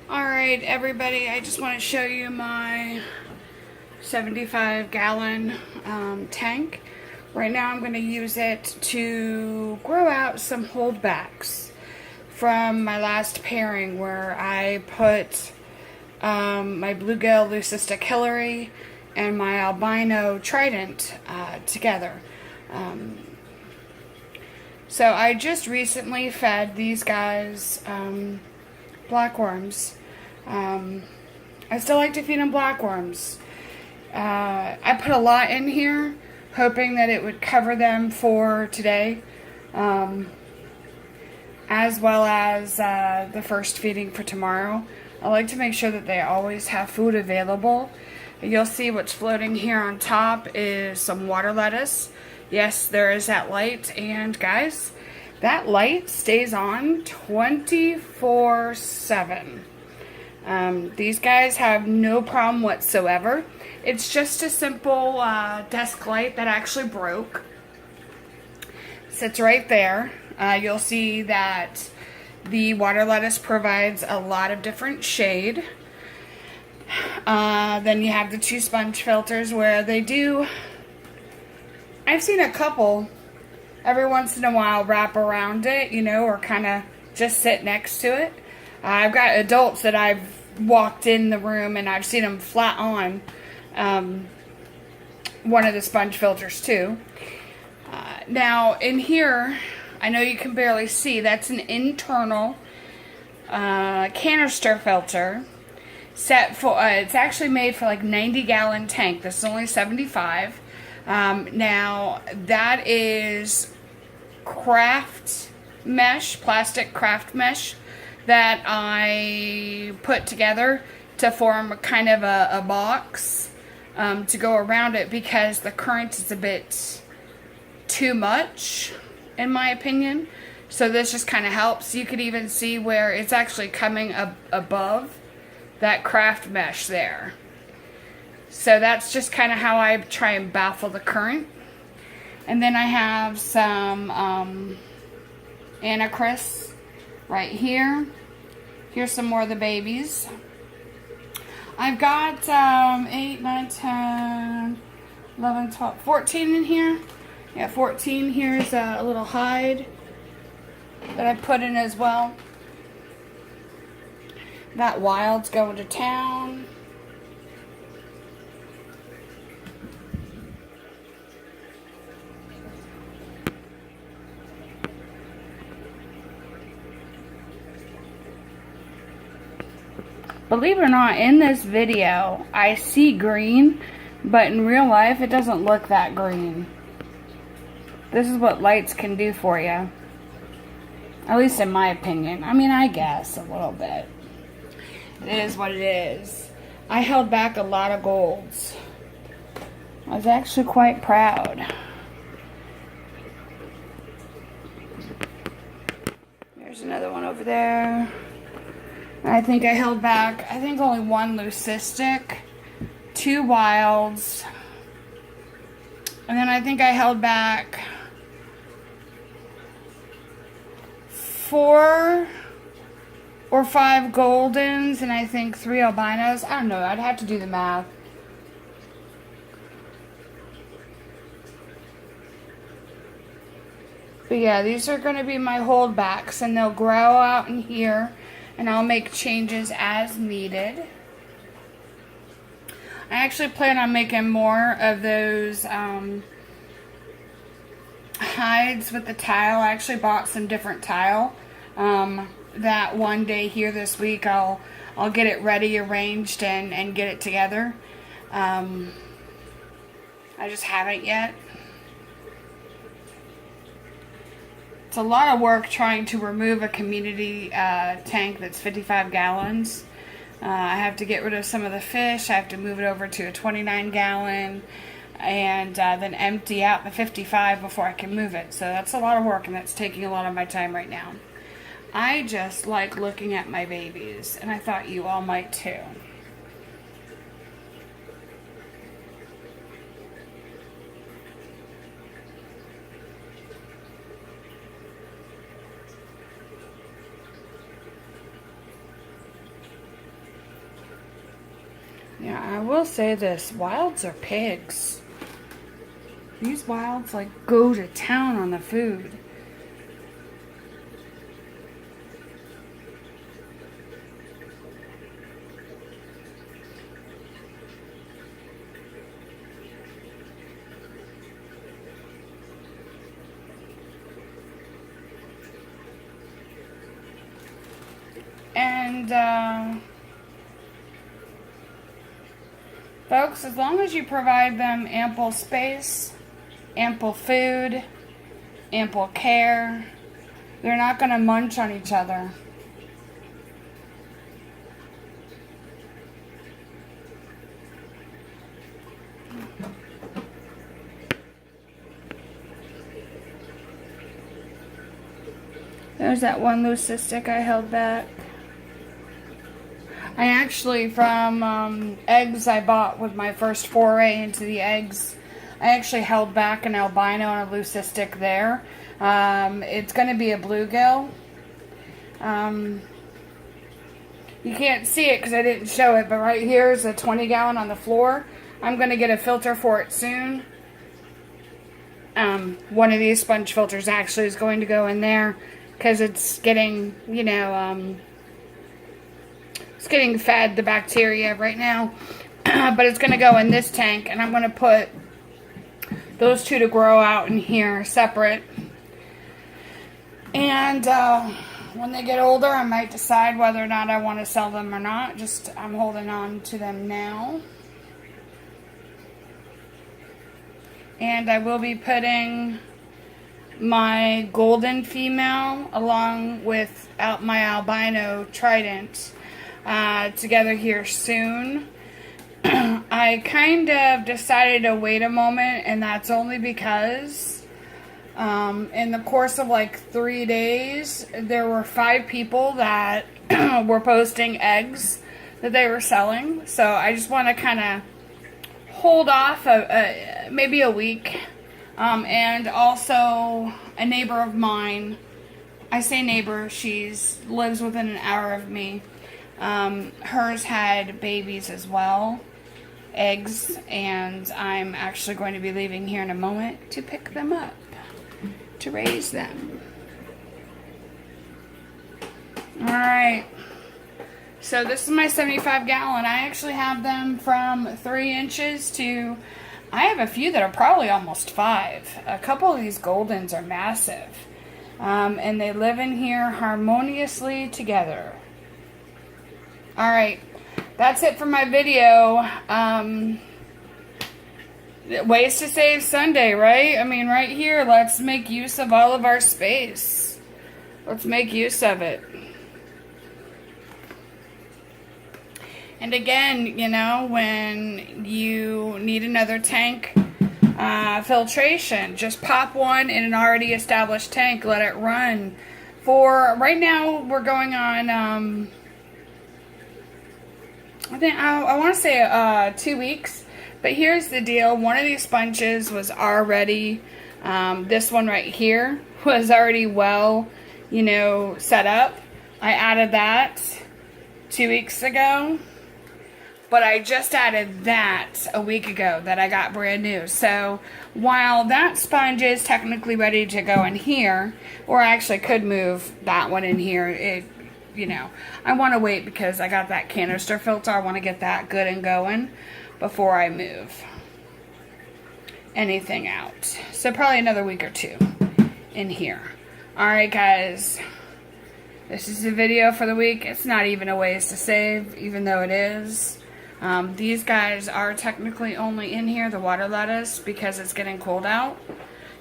Alright everybody, I just want to show you my 75-gallon tank. Right now I'm going to use it to grow out some holdbacks from my last pairing where I put my bluegill leucistic Hilary and my albino Trident together. So I just recently fed these guys blackworms. I still like to feed them blackworms. I put a lot in here, hoping that it would cover them for today, as well as the first feeding for tomorrow. I like to make sure that they always have food available. You'll see what's floating here on top is some water lettuce. Yes, there is that light, and guys, that light stays on 24/7. These guys have no problem whatsoever. It's just a simple desk light that actually broke. Sits right there. You'll see that the water lettuce provides a lot of different shade. Then you have the two sponge filters where they do. I've seen a couple every once in a while wrap around it, you know, or kind of just sit next to it. I've got adults that I've walked in the room and I've seen them flat on one of the sponge filters too. Now in here, I know you can barely see, that's an internal canister filter set for, it's actually made for like 90-gallon tank. This is only 75. Now that is craft mesh, plastic craft mesh that I put together to form kind of a box to go around it because the current is a bit too much in my opinion. So this just kind of helps. You could even see where it's actually coming above that craft mesh there. So that's just kind of how I try and baffle the current. And then I have some anacris right here. Here's some more of the babies. I've got 8, 9, 10, 11, 12, 14 in here. Yeah, 14. Here's a little hide that I put in as well. That wild's going to town. Believe it or not, in this video, I see green, but in real life, it doesn't look that green. This is what lights can do for you. At least in my opinion. I mean, I guess a little bit. It is what it is. I held back a lot of golds. I was actually quite proud. There's another one over there. I think I held back, I think only one leucistic, 2 wilds, and then I think I held back 4 or 5 goldens, and I think 3 albinos. I don't know, I'd have to do the math. But yeah, these are going to be my holdbacks, and they'll grow out in here. And I'll make changes as needed. I actually plan on making more of those hides with the tile. I actually bought some different tile. That one day here this week I'll get it ready, arranged, and get it together. I just haven't yet. It's a lot of work trying to remove a community tank that's 55 gallons. I have to get rid of some of the fish. I have to move it over to a 29-gallon and then empty out the 55 before I can move it. So that's a lot of work, and that's taking a lot of my time right now. I just like looking at my babies, and I thought you all might too. Yeah, I will say this. Wilds are pigs. These wilds, like, go to town on the food. And, folks, as long as you provide them ample space, ample food, ample care, they're not going to munch on each other. There's that one leucistic I held back. I actually, from eggs I bought with my first foray into the eggs, I actually held back an albino and a leucistic there. It's going to be a bluegill. You can't see it because I didn't show it, but right here is a 20-gallon on the floor. I'm going to get a filter for it soon. One of these sponge filters actually is going to go in there because it's getting, you know, it's getting fed the bacteria right now. But it's going to go in this tank, and I'm going to put those two to grow out in here separate. And when they get older, I might decide whether or not I want to sell them or not. Just, I'm holding on to them now. And I will be putting my golden female along with my albino Trident together here soon. I kind of decided to wait a moment, and that's only because in the course of like 3 days, there were 5 people that were posting eggs that they were selling. So I just want to kind of hold off maybe a week. And also a neighbor of mine, I say neighbor, she lives within an hour of me. Hers had babies as well, eggs, and I'm actually going to be leaving here in a moment to pick them up, to raise them. Alright, so this is my 75-gallon. I actually have them from 3 inches to, I have a few that are probably almost 5. A couple of these Goldens are massive. And they live in here harmoniously together. Alright, that's it for my video. Ways to save Sunday, right? I mean, right here, let's make use of all of our space. Let's make use of it. And again, you know, when you need another tank filtration, just pop one in an already established tank, let it run. For right now, we're going on, I want to say 2 weeks. But here's the deal. One of these sponges was already, this one right here, was already well, you know, set up. I added that 2 weeks ago. But I just added that a week ago that I got brand new. So while that sponge is technically ready to go in here, or I actually could move that one in here, you know, I want to wait because I got that canister filter. I want to get that good and going before I move anything out. So probably another week or 2 in here. Alright guys, this is the video for the week. It's not even a ways to save, even though it is. These guys are technically only in here, the water lettuce, because it's getting cold out.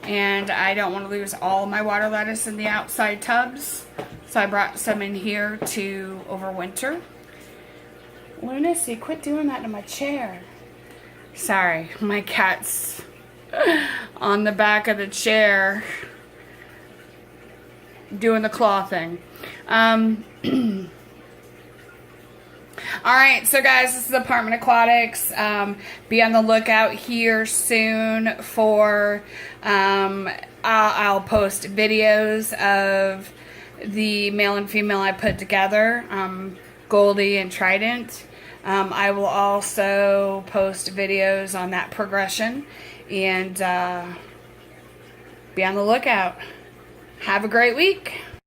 And I don't want to lose all my water lettuce in the outside tubs. So I brought some in here to overwinter. Lunacy, quit doing that to my chair. Sorry, my cat's on the back of the chair doing the claw thing. Alright, so guys, this is Apartment Aquatics. Be on the lookout here soon for, I'll post videos of the male and female I put together, Goldie and Trident. I will also post videos on that progression, and be on the lookout. Have a great week.